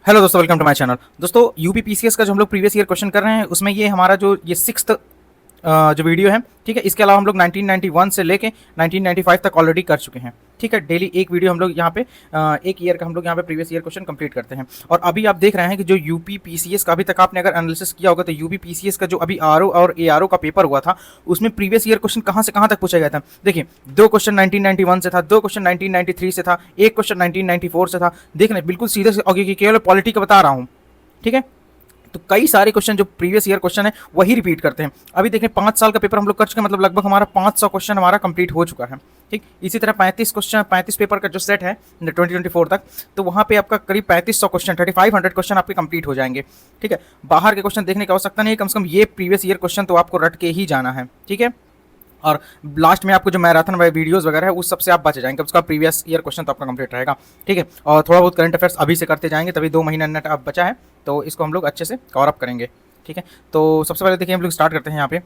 Hello दोस्तों, welcome to my channel. दोस्तों UP PCS का जो हम लोग प्रीवियस ईयर क्वेश्चन कर रहे हैं उसमें ये हमारा जो ये सिक्स्थ जो वीडियो है, ठीक है। इसके अलावा हम लोग 1991 से लेके 1995 तक ऑलरेडी कर चुके हैं, ठीक है। डेली एक वीडियो हम लोग यहाँ पे एक ईयर का हम लोग यहाँ पे प्रीवियस ईयर क्वेश्चन कंप्लीट करते हैं। और अभी आप देख रहे हैं कि जो यूपी पीसीएस का अभी तक आपने अगर एनालिसिस किया होगा तो यूपी पीसीएस का जो अभी आरओ और एआरओ का पेपर हुआ था उसमें प्रीवियस ईयर क्वेश्चन कहाँ से कहाँ तक पूछा गया था। देखिए, दो क्वेश्चन 1991 से था, दो क्वेश्चन 1993 से था, एक क्वेश्चन 1994 से था। देख रहे बिल्कुल सीधे से केवल पॉलिटी का बता रहा हूँ, ठीक है। तो कई सारे क्वेश्चन जो प्रीवियस ईयर क्वेश्चन है वही रिपीट करते हैं। अभी देखें 5 साल का पेपर हम लोग कर चुके हैं, मतलब लगभग हमारा 500 क्वेश्चन हमारा कंप्लीट हो चुका है, ठीक। इसी तरह 35 क्वेश्चन 35 पेपर का जो सेट है 2024 तक, तो वहाँ पे आपका करीब 3500 क्वेश्चन 3500 क्वेश्चन आपके कंप्लीट हो जाएंगे, ठीक है। बाहर के क्वेश्चन देखने की आवश्यकता नहीं है, कम से कम ये प्रीवियस ईयर क्वेश्चन तो आपको रट के ही जाना है, ठीक है। और लास्ट में आपको जो मैराथन वीडियोस वगैरह है उस सबसे आप बच जाएंगे, उसका प्रीवियस ईयर क्वेश्चन तो आपका कंप्लीट रहेगा, ठीक है। और थोड़ा बहुत करंट अफेयर्स अभी से करते जाएंगे, तभी 2 महीना नेट अब बचा है तो इसको हम लोग अच्छे से कवर अप करेंगे, ठीक है। तो सबसे पहले देखिए हम लोग स्टार्ट करते हैं। यहाँ पे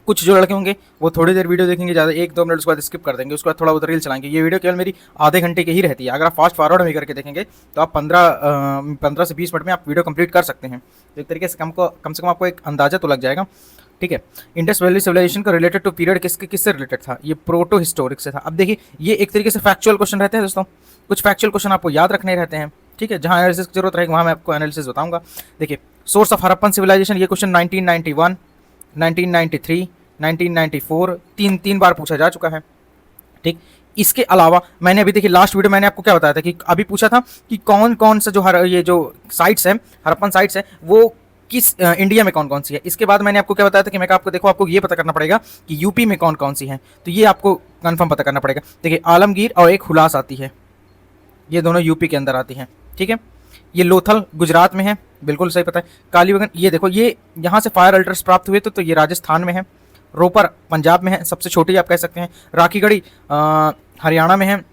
कुछ जो लड़के होंगे वो थोड़ी देर वीडियो देखेंगे, ज़्यादा 1-2 मिनट उसके बाद स्किप कर देंगे, उसके बाद थोड़ा बहुत रील चलाएंगे। ये वीडियो केवल मेरी आधे घंटे की ही रहती है। अगर आप फास्ट फॉरवर्ड में करके देखेंगे तो आप 15 से 20 मिनट में आप वीडियो कंप्लीट कर सकते हैं। तो एक तरीके से कम से कम आपको एक अंदाजा तो लग जाएगा, ठीक है। इंडस वैली सिविलाइजेशन का रिलेटेड टू पीरियड किससे रिलेटेड था? ये प्रोटो हिस्टोरिक से था। अब देखिए ये एक तरीके से फैक्चुअल क्वेश्चन रहते हैं दोस्तों, कुछ फैक्चुअल क्वेश्चन आपको याद रखने रहते हैं, ठीक है। जहाँ एनालिसिस की जरूरत रहेगी वहाँ मैं आपको एनालिसिस बताऊंगा। देखिए, सोर्स ऑफ हड़प्पन सिविलाइजेशन, ये क्वेश्चन 1991, 1993, 1994 तीन बार पूछा जा चुका है, ठीक। इसके अलावा मैंने अभी देखिए लास्ट वीडियो मैंने आपको क्या बताया था कि अभी पूछा था कि कौन कौन सा जो ये जो साइट्स है हड़प्पन साइट्स है वो किस इंडिया में कौन कौन सी है। इसके बाद मैंने आपको क्या बताया था कि मैं आपको देखो आपको ये पता करना पड़ेगा कि यूपी में कौन कौन सी है, तो ये आपको कंफर्म पता करना पड़ेगा। देखिए, आलमगीर और एक हुलास आती है, ये दोनों यूपी के अंदर आती हैं, ठीक है। ये लोथल गुजरात में है, बिल्कुल सही पता है। कालीबंगन, ये देखो ये यहाँ से फायर अल्टर्स प्राप्त हुए तो ये राजस्थान में है। रोपर पंजाब में है, सबसे छोटी आप कह सकते हैं। राखीगढ़ी हरियाणा में है,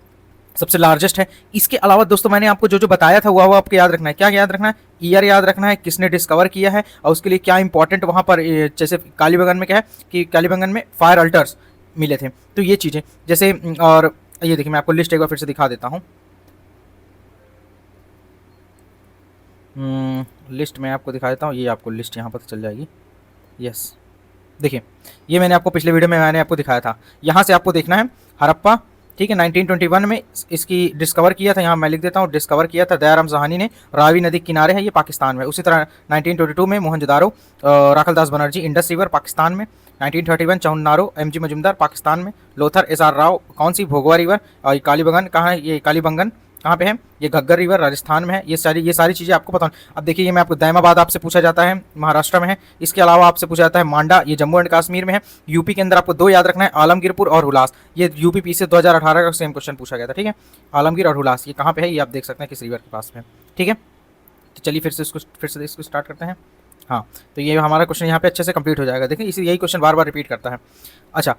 सबसे लार्जेस्ट है। इसके अलावा दोस्तों मैंने आपको जो जो बताया था वो आपको याद रखना है। क्या याद रखना है? ईयर याद रखना है, किसने डिस्कवर किया है और उसके लिए क्या इंपॉर्टेंट वहाँ पर, जैसे कालीबंगन में क्या है कि कालीबंगन में फायर अल्टर्स मिले थे, तो ये चीज़ें जैसे। और ये देखिए मैं आपको लिस्ट एक बार फिर से दिखा देता हूँ। लिस्ट में आपको दिखा देता हूँ, ये आपको लिस्ट यहाँ पर चल जाएगी। यस, देखिए ये मैंने आपको पिछले वीडियो में मैंने आपको दिखाया था। यहाँ से आपको देखना है हड़प्पा, ठीक है। 1921 में इसकी डिस्कवर किया था, यहाँ मैं लिख देता हूँ, डिस्कवर किया था दयाराम साहनी ने। रावी नदी के किनारे है, ये पाकिस्तान में। उसी तरह 1922 में मोहनजोदारो राखलदास बनर्जी, इंडस रिवर पाकिस्तान में। 1931 चौनारो एमजी मजुमदार पाकिस्तान में। लोथर एसआर राव, कौन सी? भोगवा रिवर। और कालीबंगन कहाँ है? ये कालीबंगन कहाँ पे है? ये घग्गर रिवर राजस्थान में है। ये सारी चीज़ें आपको पता। अब देखिए ये मैं आपको दैमाबाद आपसे पूछा जाता है, महाराष्ट्र में है। इसके अलावा आपसे पूछा जाता है मांडा, ये जम्मू एंड कश्मीर में है। यूपी के अंदर आपको 2 याद रखना है, आलमगीरपुर और हुलास। ये यूपी पी से 2018 का सेम क्वेश्चन पूछा गया था, ठीक है। आलमगीर और हुलास ये कहाँ पे है? ये आप देख सकते हैं किस रिवर के पास में, ठीक है। तो चलिए फिर से इसको स्टार्ट करते हैं। हाँ, तो ये हमारा क्वेश्चन यहाँ पे अच्छे से कंप्लीट हो जाएगा। देखिए इसी यही क्वेश्चन बार बार रिपीट करता है। अच्छा,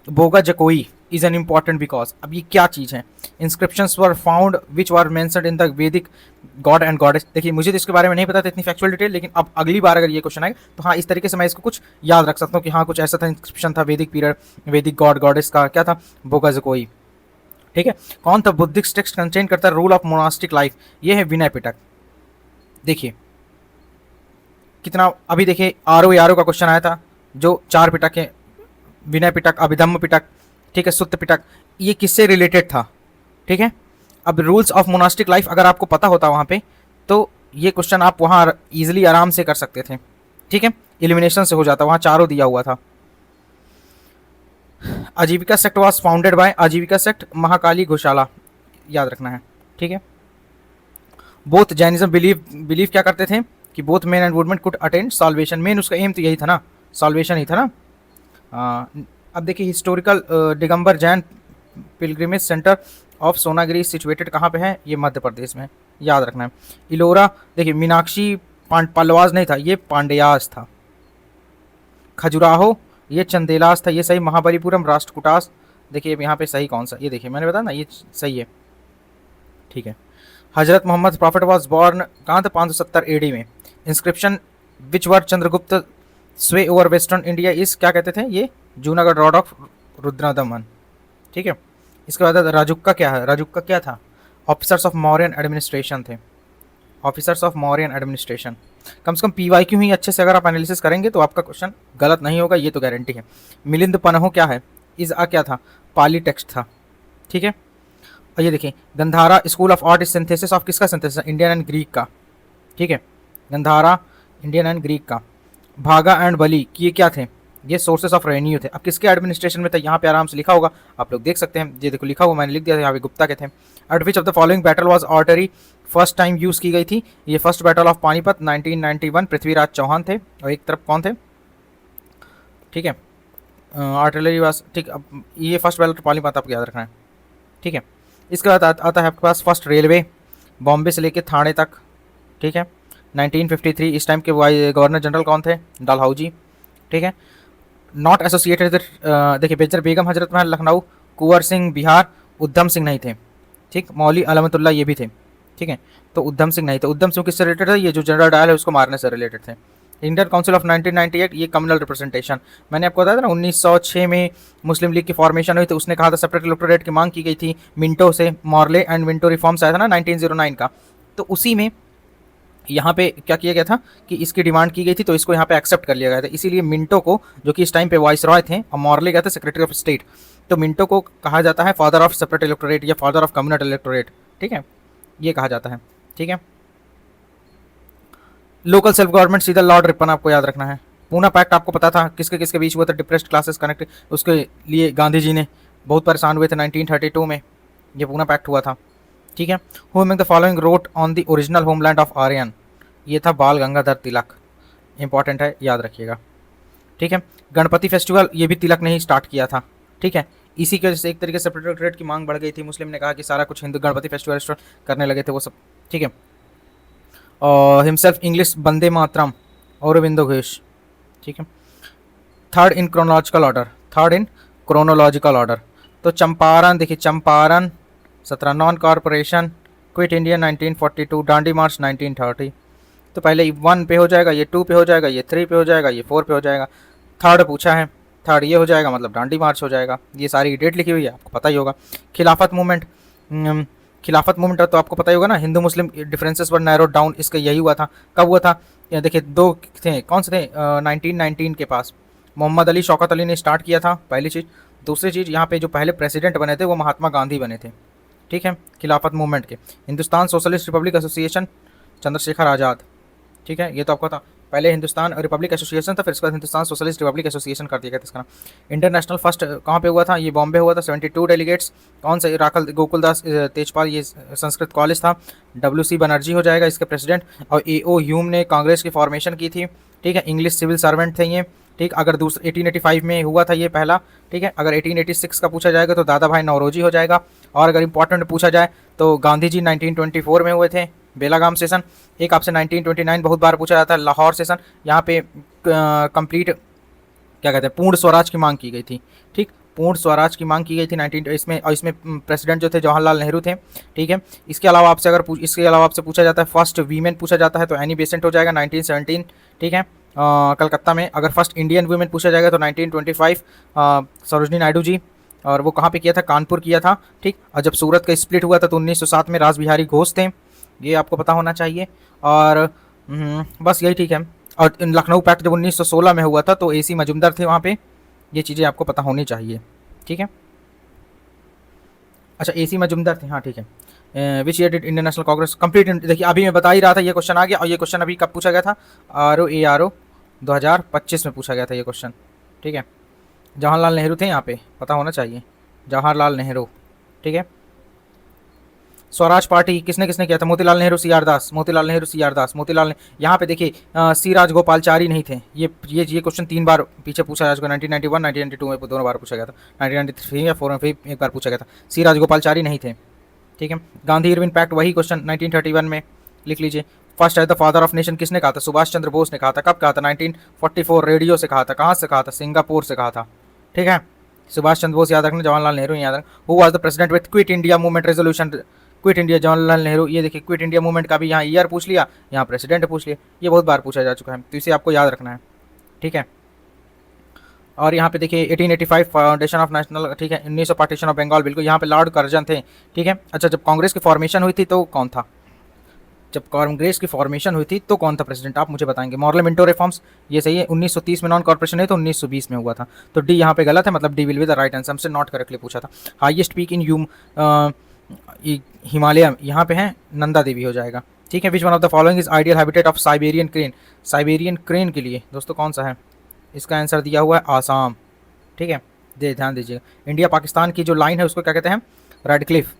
बोगा जकोई इज एन इम्पॉर्टेंट बिकॉज, अब ये क्या चीज़ है? Inscriptions were found which were mentioned in the वैदिक गॉड एंड गॉडेस। देखिए मुझे तो इसके बारे में नहीं पता था इतनी फैक्चुअल डिटेल, लेकिन अब अगली बार अगर ये क्वेश्चन आएगा तो हाँ इस तरीके से मैं इसको कुछ याद रख सकता हूँ कि हाँ कुछ ऐसा था, इंस्क्रिप्शन था वैदिक पीरियड, वैदिक गॉड गॉडेस का क्या था? बोगा जकोई, ठीक है। कौन था बुद्धिस्ट टेक्स्ट कंटेन करता है रूल ऑफ मोनास्टिक लाइफ? ये है विनय पिटक। देखिए कितना, अभी देखिए आरओ का क्वेश्चन आया था, जो 4 पिटक है, विनय पिटक, अभिधम्म पिटक, ठीक है, सुत्त पिटक, ये किससे रिलेटेड था, ठीक है। अब रूल्स ऑफ मोनास्टिक लाइफ अगर आपको पता होता वहाँ पे तो ये क्वेश्चन आप वहाँ ईजिली आराम से कर सकते थे, ठीक है। एलिमिनेशन से हो जाता, वहाँ चारों दिया हुआ था। आजीविका सेक्ट वॉज फाउंडेड बाय, आजीविका सेक्ट महाकाली घोषाला, याद रखना है, ठीक है। बोथ जैनिज्म बिलीव क्या करते थे कि both men and women could attend solvation. Main उसका एम तो यही था ना, सॉल्वेशन ही था ना। अब देखिए historical Digambar Jain pilgrimage centre of Sonagiri situated कहाँ पे है? ये मध्य प्रदेश में, याद रखना है। इलोरा, देखिए मीनाक्षी पल्लवाज नहीं था, ये पांड्यास था। खजुराहो, ये चंदेलास था, ये सही। महाबलीपुरम राष्ट्रकूटास, देखिए यहाँ पे सही कौन सा? ये देखिए मैंने बताया ना ये सही है, ठीक है। हजरत मोहम्मद प्रॉफिट वॉज बॉर्न कहाँ था? 570 एडी में। इंस्क्रिप्शन विच वर चंद्रगुप्त स्वे ओवर वेस्टर्न इंडिया इस, क्या कहते थे? ये जूनागढ़ रॉड ऑफ रुद्रदमन, ठीक है। इसके बाद राजुक्का क्या है? राजुक्का क्या था? ऑफिसर्स ऑफ मौर्यन एडमिनिस्ट्रेशन थे। Officers of Mauryan administration. कम से कम PYQ ही अच्छे से अगर आप एनालिसिस करेंगे तो आपका क्वेश्चन गलत नहीं होगा, ये तो गारंटी है। मिलिंद पन्हो क्या है? इज आ क्या था? पाली टेक्स्ट था, ठीक है। और ये देखिए Gandhara school of art is synthesis of किसका सिंथेसिस? इंडियन एंड ग्रीक का, ठीक है। गंधारा इंडियन एंड ग्रीक का। भागा एंड बली कि ये क्या थे? ये सोर्सेस ऑफ रेवेन्यू थे। अब किसके एडमिनिस्ट्रेशन में था? यहाँ पे आराम से लिखा होगा, आप लोग देख सकते हैं। ये देखो लिखा हुआ, मैंने लिख दिया था यहाँ पे, गुप्ता के थे। At which of the following battle was artillery first time use की गई थी? ये first battle of Panipat 1991, Prithviraj Chauhan थे। और एक तरफ कौन थे? ठीक है, आर्टिलरी वाज, ठीक। अब ये फर्स्ट बैटल पानीपत आपको याद रखना है, ठीक है। इसके बाद आता है आपके पास फर्स्ट रेलवे, बॉम्बे से लेके थाने तक, ठीक है। 1953, इस टाइम के गवर्नर जनरल कौन थे? डलहौजी, ठीक है। नॉट एसोसिएटेड, देखिए बेजर बेगम हजरत महल लखनऊ, कुंवर सिंह बिहार, उद्धम सिंह नहीं थे, ठीक। मौली अलमतुल्ला ये भी थे, ठीक है। तो उद्धम सिंह नहीं थे। उद्धम सिंह किससे रिलेटेड है? ये जो जनरल डायल है उसको मारने से रिलेटेड थे। इंडियन काउंसिल ऑफ 1998, ये कम्युनल रिप्रेजेंटेशन, मैंने आपको बताया था ना 1906 में मुस्लिम लीग की फॉर्मेशन हुई तो उसने कहा था सेपरेट इलेक्टोरेट की मांग की गई थी मिंटो से। मॉर्ले एंड मिंटो रिफॉर्म्स आया था ना 1909 का, तो उसी में यहाँ पे क्या किया गया था कि इसकी डिमांड की गई थी, तो इसको यहाँ पे एक्सेप्ट कर लिया गया था। इसीलिए मिंटो को, जो कि इस टाइम पे वाइस रॉय थे, और मॉर्ले गए थे सेक्रेटरी ऑफ स्टेट, तो मिंटो को कहा जाता है फादर ऑफ सेपरेट इलेक्टोरेट या फादर ऑफ कम्युनल इलेक्टोरेट, ठीक है, ये कहा जाता है, ठीक है। लोकल सेल्फ गवर्नमेंट, सीधा लॉर्ड रिपन आपको याद रखना है। पूना पैक्ट आपको पता था किसके किसके बीच हुआ था? डिप्रेस्ड क्लासेस कनेक्ट, उसके लिए गांधी जी ने बहुत परेशान हुए थे 1932 में, ये पूना पैक्ट हुआ था, ठीक है। Who among the following wrote on the original homeland of Aryan? ये था बाल गंगाधर तिलक, इंपॉर्टेंट है, याद रखिएगा, ठीक है। गणपति फेस्टिवल, ये भी तिलक ने ही स्टार्ट किया था, ठीक है। इसी के से एक तरीके से सेपरेट की मांग बढ़ गई थी, मुस्लिम ने कहा कि सारा कुछ हिंदू, गणपति फेस्टिवल करने लगे थे वो सब, ठीक है। और हिमसेल्फ इंग्लिश वंदे मातरम, औरबिंदो घोष, ठीक है। Third in chronological order, third in chronological order, तो चंपारण, देखिए Champaran 17, non corporation, quit India 1942, डांडी मार्च 1930। तो पहले 1 पे हो जाएगा, ये 2 पे हो जाएगा, ये 3 पे हो जाएगा, ये 4 पे हो जाएगा। थर्ड पूछा है, थर्ड ये हो जाएगा, मतलब डांडी मार्च हो जाएगा। ये सारी डेट लिखी हुई है, आपको पता ही होगा। खिलाफत मूवमेंट, खिलाफत मूवमेंट तो आपको पता ही होगा ना, हिंदू मुस्लिम डिफरेंसेस वर नैरो डाउन, इसका यही हुआ था। कब हुआ था? देखिए 2 थे, कौन से थे? 1919 के पास मोहम्मद अली शौकत अली ने स्टार्ट किया था, पहली चीज़। दूसरी चीज़, यहाँ पे जो पहले प्रेसिडेंट बने थे वो महात्मा गांधी बने थे, ठीक है, खिलाफत मूवमेंट के। Hindustan Socialist Republic Association, Chandrashekhar Azad, ठीक है, ये तो आपको था। पहले हिंदुस्तान रिपब्लिक एसोसिएशन था, फिर इसके बाद हिंदुस्तान सोशलिस्ट रिपब्लिक एसोसिएशन कर दिया गया था इसका नाम। इंटरनेशनल फर्स्ट कहाँ पे हुआ था? ये बॉम्बे हुआ था, 72 डेलीगेट्स। कौन सा? राखल गोकुलदास तेजपाल, ये संस्कृत कॉलेज था। WC बनर्जी हो जाएगा इसके प्रेसिडेंट। और AO ह्यूम ने कांग्रेस की फॉर्मेशन की थी, ठीक है। इंग्लिश सिविल सर्वेंट थे ये, ठीक। अगर दूसरा 1885 में हुआ था ये पहला, ठीक है। अगर 1886 का पूछा जाएगा तो दादा भाई नौरोजी हो जाएगा। और अगर इंपॉर्टेंट पूछा जाए तो गांधी जी 1924 में हुए थे, बेलागाम सेशन। एक आपसे 1929 बहुत बार पूछा जाता है, लाहौर सेशन। यहाँ पे कंप्लीट क्या कहते हैं, पूर्ण स्वराज की मांग की गई थी, ठीक। पूर्ण स्वराज की मांग की गई थी 19 इसमें, और इसमें प्रेसिडेंट जो थे जवाहरलाल नेहरू थे, ठीक है। इसके अलावा आपसे अगर इसके अलावा आपसे पूछा जाता है फर्स्ट वीमेन पूछा जाता है तो एनी बेसेंट हो जाएगा 1917, ठीक है, कलकत्ता में। अगर फर्स्ट इंडियन वुमेन पूछा जाएगा तो 1925 सरोजनी नायडू जी, और वो कहाँ पे किया था? कानपुर किया था, ठीक। और जब सूरत का स्प्लिट हुआ था तो 1907 में रास बिहारी घोष थे, ये आपको पता होना चाहिए। और बस यही, ठीक है। और लखनऊ पैक्ट जब 1916 में हुआ था तो AC मजुमदार थे वहाँ पे, ये चीज़ें आपको पता होनी चाहिए, ठीक है। अच्छा AC मजुमदार थे, हाँ ठीक है। Which year did Indian national Congress complete? देखिए अभी मैं बता ही रहा था, ये क्वेश्चन आ गया। और ये क्वेश्चन अभी कब पूछा गया था? RO 2025 में पूछा गया था ये क्वेश्चन, ठीक है। जवाहरलाल नेहरू थे यहाँ पे, पता होना चाहिए, जवाहरलाल नेहरू, ठीक है। स्वराज पार्टी किसने किसने किया था? मोतीलाल नेहरू, CR दास, मोतीलाल नेहरू, CR दास, मोतीलाल ने। यहाँ पे देखिए सी राजगोपालचारी नहीं थे। ये क्वेश्चन 3 बार पीछे पूछा जा चुका, 1991, 1992 में 2 बार पूछा गया था, 1993 या 4 में एक बार पूछा गया था। सी राजगोपालचारी नहीं थे, ठीक है। गांधी इरविन पैक्ट, वही क्वेश्चन 1931 में, लिख लीजिए। First as the father of nation किसने कहा था? सुभाष चंद्र बोस ने कहा था। कब कहा था? 1944, रेडियो से कहा था। कहाँ से कहा था? सिंगापुर से कहा था, ठीक है। सुभाष चंद्र बोस याद रखना, जवाहरलाल नेहरू याद रखना। Who was the president with quit India movement resolution? Quit India, Jawaharlal Nehru. ये देखिए क्विट इंडिया मूवमेंट का भी यहाँ ईयर पूछ लिया, यहाँ प्रेसिडेंट पूछ लिया, ये बहुत बार पूछा जा चुका है, तो इसे आपको याद रखना है, ठीक है। और यहाँ पे देखिए 1885 फाउंडेशन ऑफ नेशनल, ठीक है। 1900 पार्टीशन ऑफ बंगाल, बिल्कुल यहाँ पे लॉर्ड कर्जन थे, ठीक है। अच्छा जब कांग्रेस की फॉर्मेशन हुई थी तो कौन था? जब कांग्रेस की फॉर्मेशन हुई थी तो कौन था प्रेसिडेंट, आप मुझे बताएंगे। मॉर्ले मिंटो रिफॉर्म्स, ये सही है, 1930 में नॉन कॉर्पोरेशन है तो 1920 में हुआ था, तो डी यहाँ पे गलत है, मतलब D will be the right answer, हमसे नॉट करेक्टली पूछा था। हाईएस्ट पीक इन हिमालय यहाँ पे है, नंदा देवी हो जाएगा। ठीक है, which one of the following is ideal habitat of Siberian crane, Siberian crane के लिए दोस्तों कौन सा है, इसका आंसर दिया हुआ है आसाम। ठीक है, ध्यान दीजिएगा। इंडिया पाकिस्तान की जो लाइन है उसको क्या कहते हैं, रेड क्लिफ।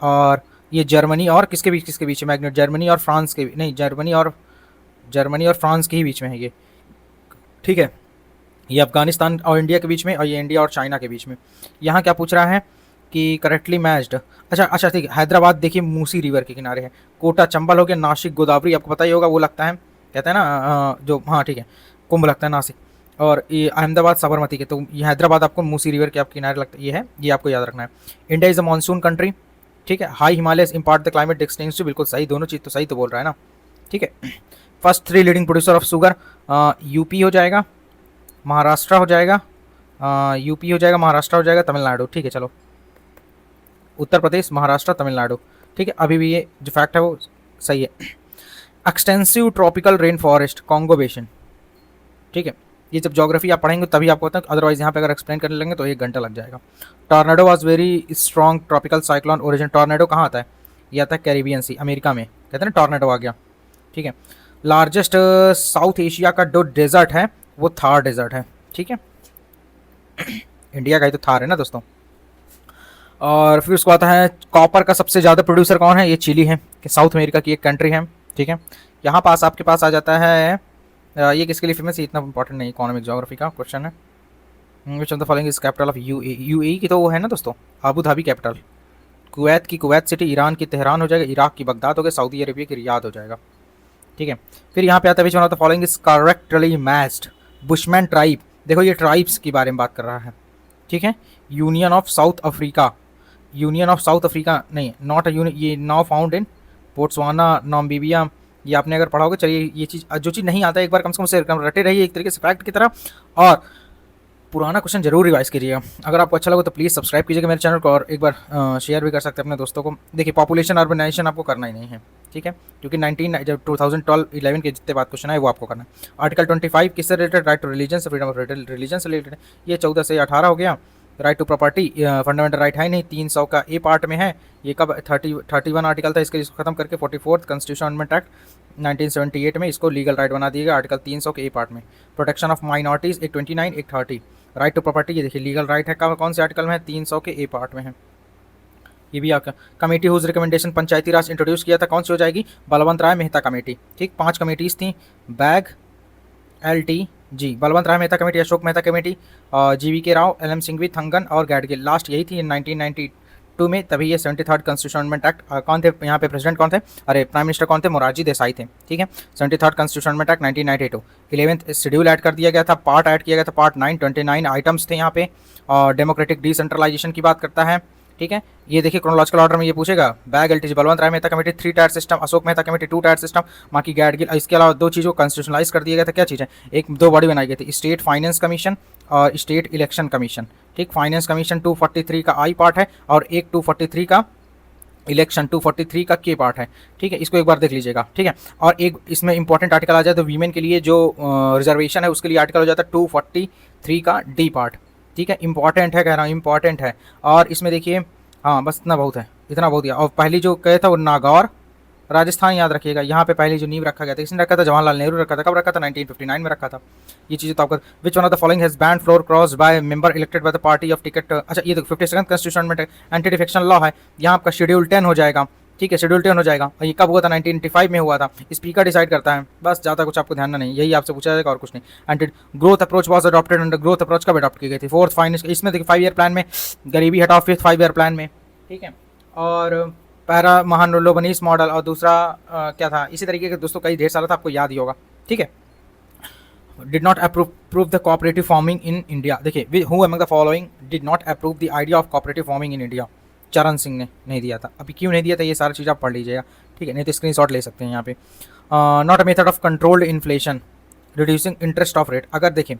और ये जर्मनी और किसके बीच में मैग्नेट, जर्मनी और फ्रांस के, नहीं जर्मनी और फ्रांस के ही बीच में है ये। ठीक है, ये अफगानिस्तान और इंडिया के बीच में, और ये इंडिया और चाइना के बीच में। यहाँ क्या पूछ रहा है कि करेक्टली मैच्ड। अच्छा ठीक है, हैदराबाद देखिए मूसी रिवर के किनारे है। कोटा चंबल हो गया, नासिक गोदावरी आपको पता ही होगा, वो लगता है कहते हैं ना जो, हाँ ठीक है, कुंभ लगता है नासिक। और ये अहमदाबाद साबरमती के, तो ये हैदराबाद आपको मूसी रिवर के आपके किनारे लगता है, ये है, ये आपको याद रखना है। India is a monsoon country. ठीक है, high Himalayas impart the climate extensive, बिल्कुल सही, दोनों चीज़ तो सही तो बोल रहा है ना। ठीक है, first 3 leading producer of sugar, UP हो जाएगा, महाराष्ट्र हो जाएगा, यूपी हो जाएगा, महाराष्ट्र हो जाएगा, तमिलनाडु। ठीक है, चलो उत्तर प्रदेश, महाराष्ट्र, तमिलनाडु। ठीक है, अभी भी ये जो फैक्ट है वो सही है। Extensive tropical rain forest, Congo basin. ठीक है, ये जब ज्योग्राफी आप पढ़ेंगे तभी आपको होता है, अदरवाइज यहाँ पे अगर एक्सप्लेन करने लगेंगे तो 1 घंटा लग जाएगा। Tornado was very strong tropical cyclone origin, tornado कहाँ आता है, ये आता है कैरिबियन सी, अमेरिका में, कहते हैं ना टॉर्नेडो आ गया। ठीक है, लार्जेस्ट साउथ एशिया का जो डेजर्ट है वो थार डेजर्ट है। ठीक है, इंडिया का ही तो थार है ना दोस्तों। और फिर उसको आता है कॉपर का सबसे ज़्यादा प्रोड्यूसर कौन है, ये चिली है, कि साउथ अमेरिका की एक कंट्री है। ठीक है, यहाँ पास आपके पास आ जाता है, ये किसके लिए फेमस है, इतना इंपॉर्टेंट नहीं, इकोनॉमिक ज्योग्राफी का क्वेश्चन है। विच of the following is capital of UAE की तो वो है ना दोस्तों, अबू धाबी कैपिटल। कुवैत की कुवैत सिटी, ईरान की तेहरान हो जाएगा, इराक की बगदाद हो गया, सऊदी अरेबिया की रियाद हो जाएगा। ठीक है, फिर यहाँ पे आता है which one of the following is correctly matched, bushman tribe. देखो ये ट्राइब्स के बारे में बात कर रहा है। ठीक है, union of south Africa, union of south Africa नहीं, नॉट ये now found in Botswana, Namibia, ये आपने अगर पढ़ा होगा। चलिए ये चीज़, जो चीज़ नहीं आता है एक बार कम से कम उसे रटे रहिए एक तरीके से फैक्ट की तरह, और पुराना क्वेश्चन जरूर रिवाइज कीजिएगा। अगर आपको अच्छा लगे तो प्लीज़ सब्सक्राइब कीजिएगा मेरे चैनल को, और एक बार शेयर भी कर सकते हैं अपने दोस्तों को। देखिए पॉपुलेशन अर्बनाइजेशन आपको करना ही नहीं है। ठीक है, क्योंकि 2012-11 के जितने बात क्वेश्चन है वो आपको करना है। आर्टिकल 25 किससे रिलेटेड, राइट टू रिलीजन से, फ्रीडम ऑफ रिलीजन से रिलेटेड, ये 14 से 18 हो गया। Right to property fundamental right है नहीं, 300 का ए पार्ट में है, ये कब 31 आर्टिकल था, इसको खत्म करके 44th कॉन्स्टिट्यूशन अमेंडमेंट एक्ट 1978 में इसको लीगल राइट बना दिया गया, आर्टिकल 300 के ए पार्ट में। प्रोटेक्शन ऑफ माइनॉरिटीज एक 29, एक 30। राइट टू प्रॉपर्टी ये देखिए लीगल राइट है, कौन से आर्टिकल में है, 300 के ए पार्ट में है। ये भी आपका कमेटी हुज रिकमेंडेशन पंचायती राज इंट्रोड्यूस किया था, कौन सी हो जाएगी, बलवंत राय मेहता कमेटी। ठीक, 5 कमेटीज थी, बैग, LT जी, Balwant Rai Mehta committee, Ashok Mehta committee, GVK Rao, LM Singhvi, Thungon और गैडगिल। लास्ट यही थी 1992 में, तभी ये 73rd कॉन्स्टिट्यूशन अमेंडमेंट एक्ट। कौन थे यहाँ पे प्रेसिडेंट, कौन थे, अरे प्राइम मिनिस्टर कौन थे, मोरारजी देसाई थे। ठीक है, 73rd constitution amendment act 1992। 11th schedule add कर दिया गया था, पार्ट ऐड किया गया था, पार्ट 9, 29 आइटम्स थे यहाँ पे, और डेमोक्रेटिक डिसेंट्रलाइजेशन की बात करता है। ठीक है, ये देखिए क्रोनोलॉजिकल ऑर्डर में ये पूछेगा, बैग LT Balwant Rai Mehta committee 3 tier system, Ashok Mehta committee 2 tier system, बाकी गैडगिल। इसके अलावा 2 चीज़ों को कॉन्स्टिट्यूशनलाइज कर दिया गया था, क्या चीज़ है, एक 2 बॉडी बनाई गई थी, स्टेट फाइनेंस कमीशन और स्टेट इलेक्शन कमीशन। ठीक, फाइनेंस कमीशन 243 का आई पार्ट है, और एक 243 का इलेक्शन 243 का के पार्ट है। ठीक है, इसको एक बार देख लीजिएगा। ठीक है, और एक इसमें इंपॉर्टेंट आर्टिकल आ जाए तो वीमेन के लिए जो रिजर्वेशन है उसके लिए आर्टिकल हो जाता है 243 का डी पार्ट। ठीक है, इंपॉर्टेंट है, कह रहा हूँ इंपॉर्टेंट है। और इसमें देखिए, हाँ बस इतना बहुत है, इतना बहुत दिया। और पहली जो कहे था वो नागौर राजस्थान, याद रखिएगा। यहाँ पे पहले जो नींव रखा गया था, किसने रखा था, जवाहरलाल नेहरू रखा था। कब रखा था, 1959 में रखा था। ये चीज़ें तो आपका, विच one of the following has banned floor cross by member elected by the party of ticket. अच्छा ये देखो 52nd कॉन्स्टिट्यूशन में एंटी डिफेक्शन लॉ है, यहाँ आपका शेड्यूल 10 हो जाएगा। ठीक है, शेड्यूल 10 हो जाएगा, और ये कब हुआ था, 1985 में हुआ था। स्पीकर डिसाइड करता है, बस ज़्यादा कुछ आपको ध्यान नहीं, यही आपसे पूछा जाएगा और कुछ नहीं। Anti growth approach was adopted under, growth approach कब अडॉप्ट की गई थी, 4th फाइनेंस, इसमें देखिए 5 ईयर प्लान में, गरीबी हटाओ 5th 5 ईयर प्लान में। ठीक है, और पैरा महानोलोबनीस मॉडल, और दूसरा क्या था, इसी तरीके के दोस्तों कई ढेर सारा था, आपको याद ही होगा। ठीक है, did not approve the cooperative farming in India. देखिए who among the following did not approve the idea of cooperative farming in India, Charan Singh ने नहीं दिया था। अभी क्यों नहीं दिया था, ये सारी चीज़ आप पढ़ लीजिएगा। ठीक है, नहीं तो स्क्रीनशॉट ले सकते हैं यहाँ पे। Not a method of controlled inflation, reducing interest of rate. अगर देखें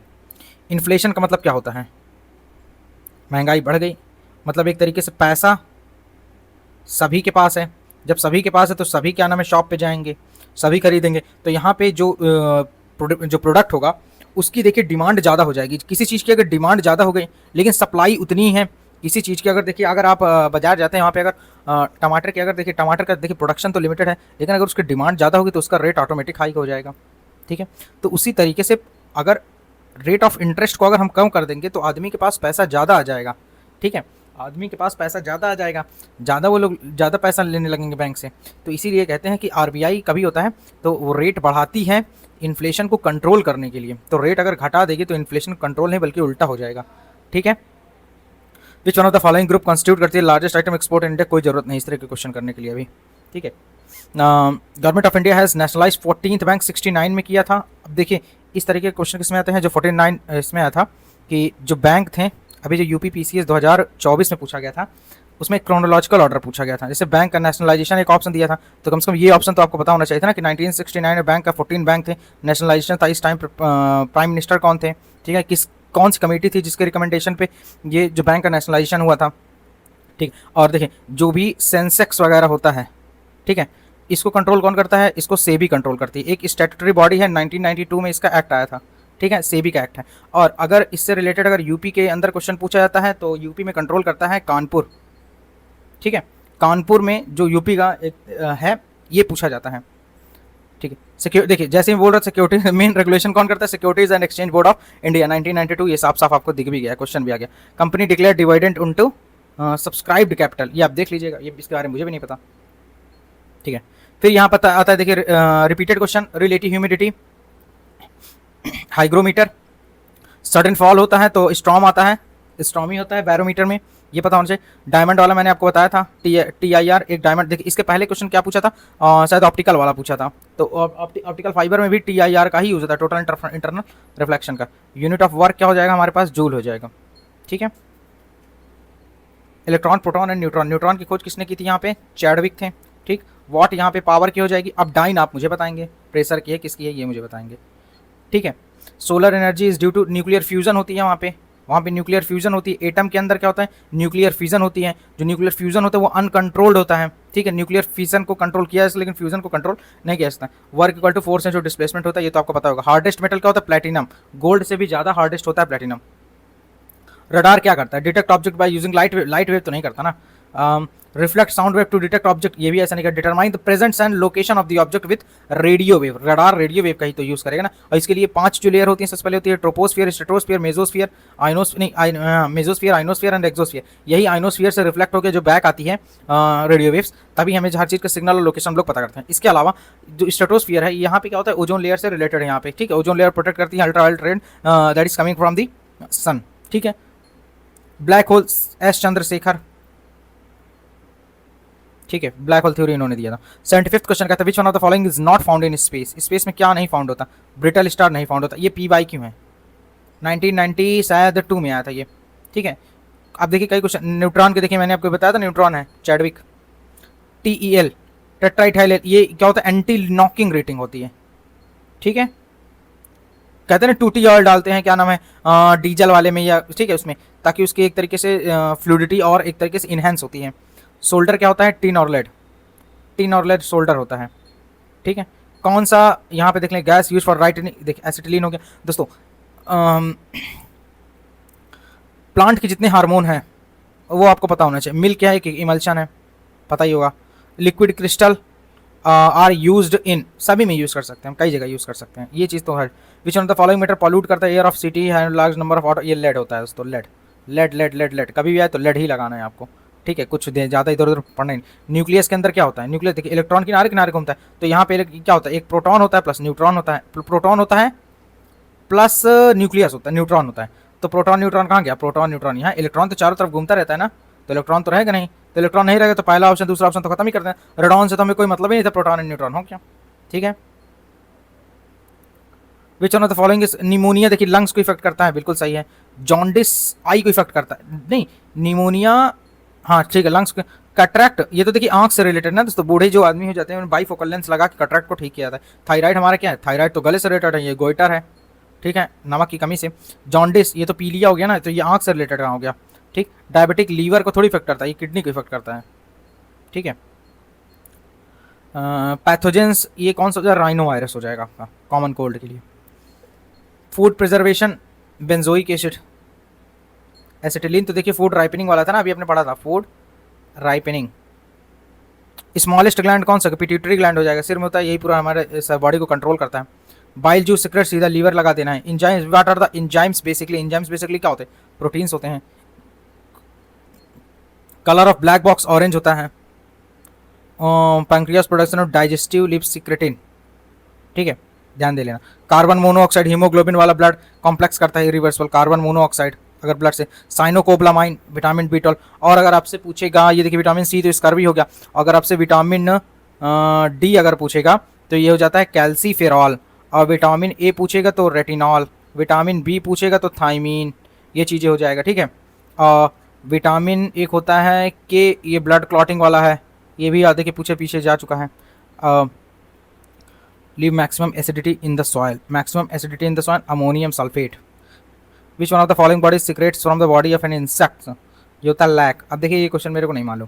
इन्फ्लेशन का मतलब क्या होता है, महंगाई बढ़ गई, मतलब एक तरीके से पैसा सभी के पास है, जब सभी के पास है तो सभी क्या नाम है शॉप पे जाएंगे, सभी खरीदेंगे। तो यहाँ पे जो जो प्रोडक्ट होगा उसकी देखिए डिमांड ज़्यादा हो जाएगी। किसी चीज़ की अगर डिमांड ज़्यादा हो गई लेकिन सप्लाई उतनी है किसी चीज़ की, अगर देखिए अगर आप बाजार जाते हैं वहाँ पे अगर टमाटर की अगर देखिए टमाटर का देखिए प्रोडक्शन तो लिमिटेड है लेकिन अगर उसकी डिमांड ज़्यादा होगी तो उसका रेट ऑटोमेटिक हाई हो जाएगा। ठीक है, तो उसी तरीके से अगर रेट ऑफ इंटरेस्ट को अगर हम कम कर देंगे तो आदमी के पास पैसा ज़्यादा आ जाएगा। ठीक है, आदमी के पास पैसा ज़्यादा आ जाएगा, ज़्यादा वो लोग ज़्यादा पैसा लेने लगेंगे बैंक से। तो इसीलिए कहते हैं कि आरबीआई कभी होता है तो वो रेट बढ़ाती है इन्फ्लेशन को कंट्रोल करने के लिए। तो रेट अगर घटा देगी तो इन्फ्लेशन कंट्रोल नहीं बल्कि उल्टा हो जाएगा। ठीक है, which one of the following group constitute करती है लार्जेस्ट आइटम एक्सपोर्ट इंडिया? कोई जरूरत नहीं इस तरह के क्वेश्चन करने के लिए अभी। ठीक है, government of India has nationalise 14th bank 69 में किया था। अब देखिए इस तरीके के क्वेश्चन किसमें आते हैं, जो 49 इसमें आया था कि जो बैंक थे अभी जो यूपी पीसीएस 2024 में पूछा गया था उसमें क्रोनोलॉजिकल ऑर्डर पूछा गया था। जैसे बैंक का नेशनलाइजेशन एक ऑप्शन दिया था तो कम से कम ये ऑप्शन तो आपको पता होना चाहिए था ना कि 1969 में बैंक का 14 बैंक थे, नेशनलाइजेशन था। इस टाइम प्राइम मिनिस्टर कौन थे? ठीक है, कौन सी कमेटी थी जिसके रिकमेंडेशन पे ये जो बैंक का नेशनलाइजेशन हुआ था? ठीक, और देखिए जो भी सेंसेक्स वगैरह होता है, ठीक है, इसको कंट्रोल कौन करता है? इसको सेबी कंट्रोल करती है। एक स्टैट्यूटरी बॉडी है, 1992 में इसका एक्ट आया था। ठीक है, सेबी का एक्ट है। और अगर इससे रिलेटेड अगर यूपी के अंदर क्वेश्चन पूछा जाता है तो यूपी में कंट्रोल करता है कानपुर। ठीक है, कानपुर में जो यूपी का एक है ये पूछा जाता है। ठीक है, सिक्योर देखिए जैसे ही बोल रहा सिक्योरिटी मेन रेगुलेशन कौन करता है? Securities and exchange board of India 1992। ये साफ साफ आपको दिख भी गया, क्वेश्चन भी आ गया। Company declare dividend into subscribed capital, ये आप देख लीजिएगा, ये इसके बारे में मुझे भी नहीं पता। ठीक है, फिर यहाँ पता आता है देखिए repeated question, relative humidity, hygrometer, sudden fall होता है तो स्ट्रॉम आता है, स्ट्रॉमी होता है बैरोमीटर में, ये पता होना चाहिए। डायमंड वाला मैंने आपको बताया था, TIR एक डायमंड। देखिए इसके पहले क्वेश्चन क्या पूछा था, शायद ऑप्टिकल वाला पूछा था। तो ऑप्टिकल फाइबर में भी TIR का ही यूज होता है, टोटल इंटरनल रिफ्लेक्शन का। यूनिट ऑफ वर्क क्या हो जाएगा हमारे पास? जूल हो जाएगा। ठीक है, electron, proton and neutron, neutron की खोज किसने की थी? यहाँ पे चैडविक थे। ठीक, वॉट यहाँ पे पावर की हो जाएगी। अब डाइन आप मुझे बताएंगे, प्रेशर की है किसकी है ये मुझे बताएंगे। ठीक है, solar energy is due to nuclear fusion होती है वहाँ पे न्यूक्लियर फ्यूजन होती है। एटम के अंदर क्या होता है? न्यूक्लियर फ्यूजन होती है। जो न्यूक्लियर फ्यूजन होता है वो अनकंट्रोल्ड होता है। ठीक है, न्यूक्लियर फ्यूजन को कंट्रोल किया जाता है लेकिन फ्यूजन को कंट्रोल नहीं किया जाता। वर्क इक्वल टू फोर्स जो डिस्प्लेसमेंट होता है ये तो आपको पता होगा। हार्डेस्ट मेटल क्या होता है? प्लेटिनम। गोल्ड से भी ज़्यादा हार्डेस्ट होता है प्लेटिनम। रडार क्या करता है? Detect object by using light wave. Light wave तो नहीं करता ना। Reflect sound wave to detect object, ये भी ऐसा नहीं कर। Determine the presence and location of the object with radio wave. Radar radio wave का ही तो यूज करेगा ना। और इसके लिए 5 जो लेयर होती है सबसे पहले होती है troposphere, stratosphere, mesosphere, mesosphere, ionosphere and exosphere. यही आइनोस्फियर से रिफ्लेक्ट होकर जो बैक आती है रेडियो वेव्स, तभी हमें हर चीज़ का सिग्नल और लोकेशन हम लोग पता करते हैं। इसके अलावा जो स्ट्रेटोस्फियर है यहाँ पे क्या होता है? ओजोन लेयर से रिलेटेड है यहाँ पे। ठीक है, ओजोन लेयर प्रोटेक्ट करती है ultraviolet ray that is coming from the sun. ठीक है, ब्लैक होल, एस चंद्रशेखर। ठीक है, ब्लैक होल थ्योरी इन्होंने दिया था। 75th क्वेश्चन कहता है which one of the following is not found in space? Space में क्या नहीं फाउंड होता? ब्रिटल स्टार नहीं फाउंड होता। ये PY क्यों है? 1990 शायद 2 में आया था ये। ठीक है, अब देखिए कई क्वेश्चन। न्यूट्रॉन के देखिए मैंने आपको बताया था न्यूट्रॉन है चैडविक। TEL टेट्राइथाइल, ये क्या होता है? एंटी नॉकिंग रेटिंग होती है। ठीक है, कहते हैं 2T ऑयल डालते हैं, क्या नाम है, डीजल वाले में या ठीक है उसमें, ताकि उसकी एक तरीके से फ्लूडिटी और एक तरीके से इन्हेंस होती है। सोल्डर क्या होता है? टिन और लेड। टिन और लेड सोल्डर होता है। ठीक है, कौन सा यहाँ पे देख लें गैस यूज फॉर राइट, देखिए एसिटिलीन हो गया। दोस्तों प्लांट के जितने हार्मोन हैं वो आपको पता होना चाहिए। मिल्क क्या है? कि इमल्शन है, पता ही होगा। Liquid crystal are used in, सभी में यूज़ कर सकते हैं, कई जगह यूज़ कर सकते हैं, ये चीज़ तो है। Which one of the following matter pollute करता है एयर ऑफ सिटी है लार्ज नंबर ऑफ ऑटो? ये लेड होता है दोस्तों, lead lead lead lead lead. कभी भी आए तो लेड ही लगाना है आपको। ठीक है, कुछ ज़्यादा इधर उधर पढ़ना नहीं। न्यूक्लियस के अंदर क्या होता है? न्यूक्लियस देखिए इलेक्ट्रॉन किनारे किनारे घूमता है, तो यहाँ पे क्या होता है? एक प्रोटॉन होता है प्लस न्यूट्रॉन होता है, प्रोटॉन होता है प्लस न्यूक्लियस होता है, न्यूट्रॉन होता है। तो प्रोटॉन न्यूट्रॉन कहाँ गया? प्रोटॉन न्यूट्रॉन यहाँ। इलेक्ट्रॉन तो चारों तरफ घूमता रहता है ना, तो इलेक्ट्रॉन तो रहेगा नहीं। तो इलेक्ट्रॉन नहीं रहेगा तो पहला ऑप्शन दूसरा ऑप्शन तो खत्म ही करते हैं। रेडॉन से तो हमें कोई मतलब ही नहीं था, प्रोटॉन एंड न्यूट्रॉन हो क्या। ठीक है, which one of the following is pneumonia, देखिए लंग्स को इफेक्ट करता है, बिल्कुल सही है। जॉन्डिस आई को इफेक्ट करता है, नहीं निमोनिया, हाँ ठीक है लंग्स। कटरैक्ट ये तो देखिए आंख से रिलेटेड ना दोस्तों, बूढ़े जो आदमी हो जाते हैं बाईफोकल लेंस लगा के कटरैक्ट को ठीक किया जाता है। थायराइड हमारा क्या है? थायराइड तो गले से रिलेटेड है, ये गोइटर है। ठीक है, नमक की कमी से। जॉन्डिस ये तो पीलिया हो गया ना, तो ये आंख से रिलेटेड कहाँ हो गया। ठीक, डायबिटिक लीवर को थोड़ी इफेक्ट करता है, ये किडनी को इफेक्ट करता है। ठीक है, पैथोजेंस ये कौन सा हो जाएगा, राइनो वायरस हो जाएगा आपका कॉमन कोल्ड के लिए। Food preservation benzoic acid, acetylene तो देखिए फूड राइपनिंग वाला था ना, अभी आपने पढ़ा था फूड राइपनिंग। स्मॉलेस्ट ग्लैंड कौन सा, पिट्यूटरी ग्लैंड हो जाएगा, सिर में होता है, यही पूरा हमारे बॉडी को कंट्रोल करता है। बाइल जूस सीक्रेट सीधा लीवर लगा देना है। Enzymes, what are the enzymes basically, enzymes basically क्या होते हैं, प्रोटीन्स होते हैं। Colour of black box orange होता है। Pancreas production of digestive lip secretin, ठीक है, ध्यान दे लेना। कार्बन मोनोऑक्साइड हीमोग्लोबिन वाला ब्लड कॉम्प्लेक्स करता है रिवर्सिबल कार्बन मोनोऑक्साइड अगर ब्लड से। Cyanocobalamin vitamin B12। और अगर आपसे पूछेगा, ये देखिए विटामिन C तो इसका भी हो गया, अगर आपसे विटामिन D अगर पूछेगा तो ये हो जाता है कैल्सीफेरॉल, और विटामिन A पूछेगा तो रेटिनॉल, विटामिन B पूछेगा तो थाइमीन, ये चीज़ें हो जाएगा, ठीक है। विटामिन एक होता है कि ये ब्लड क्लॉटिंग वाला है, ये भी आधे के पूछे पीछे जा चुका है। Leave maximum acidity in the soil, maximum acidity in the soil, ammonium sulphate. Which one of the following body secrets from the body of an insect, ये होता है लैक। अब देखिए ये क्वेश्चन मेरे को नहीं मालूम,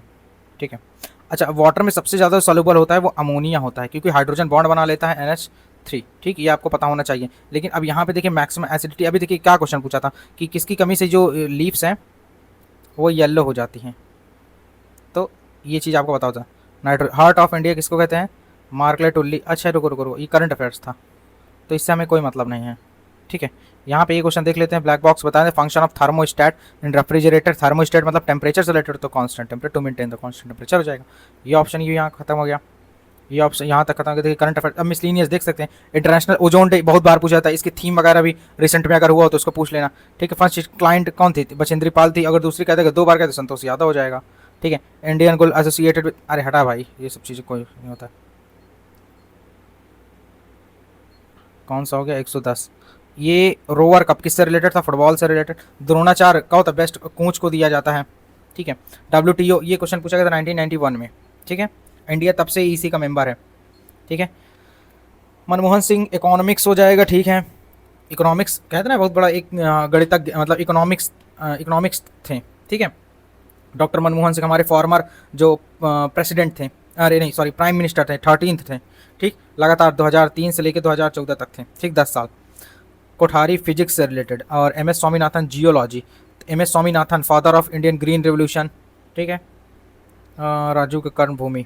ठीक है। अच्छा, वाटर में सबसे ज़्यादा सॉल्युबल होता है वो अमोनिया होता है, क्योंकि हाइड्रोजन बॉन्ड बना लेता है NH3, ठीक, ये आपको पता होना चाहिए। लेकिन अब यहाँ पे देखिए मैक्सिमम एसिडिटी, अभी देखिए क्या क्वेश्चन पूछा था कि किसकी कमी से जो लीव्स हैं वो येलो हो जाती हैं, तो ये चीज़ आपको पता होता है। हार्ट ऑफ इंडिया किसको कहते हैं, मार्कलेट उल्ली। अच्छा रुको रुको रुको, ये करंट अफेयर्स था तो इससे हमें कोई मतलब नहीं है, ठीक है। यहाँ पे ये क्वेश्चन देख लेते हैं। ब्लैक बॉक्स बता दें, function of thermostat in refrigerator. Thermostat मतलब टेम्परेचर से रिलेटेड, तो constant temperature to maintain the constant temperature हो जाएगा। ये ऑप्शन ये यहाँ खत्म हो गया, ये ऑप्शन यहाँ तक खत्म हो गया। देखिए करंट अफेयर, अब मिसलिनियस देख सकते हैं। इंटरनेशनल ओजोन डे बहुत बार पूछा था, इसकी थीम वगैरह भी रिसेंट में अगर हुआ हो तो उसको पूछ लेना, ठीक है। फर्स्ट क्लाइंट कौन थी, बछेंद्री पाल थी, अगर दूसरी कहते दो बार कहते संतोष यादव हो जाएगा, ठीक है। इंडियन गोल एसोसिएटेड, अरे हटा भाई ये सब चीज़ें कोई नहीं होता। कौन सा हो गया 110। ये रोवर कप किससे रिलेटेड था, फुटबॉल से रिलेटेड। द्रोणाचार्य का होता बेस्ट कोच को दिया जाता है, ठीक है। WTO ये क्वेश्चन पूछा गया था 1991 में, ठीक है। इंडिया तब से EC का मेंबर है, ठीक है। मनमोहन सिंह इकोनॉमिक्स हो जाएगा, ठीक है। इकोनॉमिक्स कहते ना बहुत बड़ा एक गणितज्ञ, मतलब इकोनॉमिक्स थे, ठीक है। डॉक्टर मनमोहन सिंह हमारे फॉर्मर जो प्रेसिडेंट थे, अरे नहीं सॉरी प्राइम मिनिस्टर थे, 13th थे, ठीक। लगातार 2003 से लेकर 2014 तक थे, ठीक, 10 साल। कोठारी फिजिक्स से रिलेटेड। और MS Swaminathan geology. MS Swaminathan father of Indian green revolution, ठीक है। राजू के कर्म भूमि,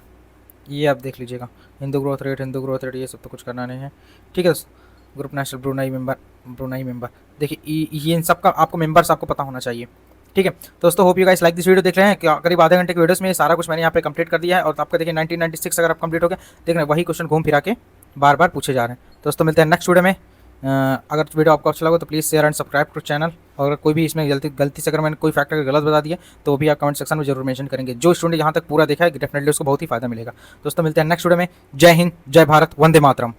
ये आप देख लीजिएगा। हिंदू ग्रोथ रेट ये सब तो कुछ करना नहीं है, ठीक है। ग्रुप नेशनल ब्रुनाई मेंबर देखिए ये इन सब का आपको मेंबर्स आपको पता होना चाहिए, ठीक है। दोस्तों hope you guys like this video. देख रहे हैं क्या करीब आधे घंटे के वीडियोस में सारा कुछ मैंने यहाँ पे कंप्लीट कर दिया है। और आपका देखिए 1996 अगर आप कंप्लीट हो गया, देख रहे हैं वही क्वेश्चन घूम फिरा के बार बार पूछे जा रहे हैं। दोस्तों मिलते हैं नेक्स्ट वीडियो में। अगर वीडियो आपको अच्छा लगा तो please share and subscribe to channel. और अगर कोई भी इसमें गलती से अगर मैंने कोई फैक्टर गलत बता दिया तो भी आप कमेंट सेक्शन में जरूर मेंशन करेंगे। जो स्टूडेंट यहाँ तक पूरा देखा है डेफिनेटली उसको बहुत ही फायदा मिलेगा। दोस्तों मिलते हैं नेक्स्ट वीडियो में। जय हिंद, जय भारत, वंदे मातरम।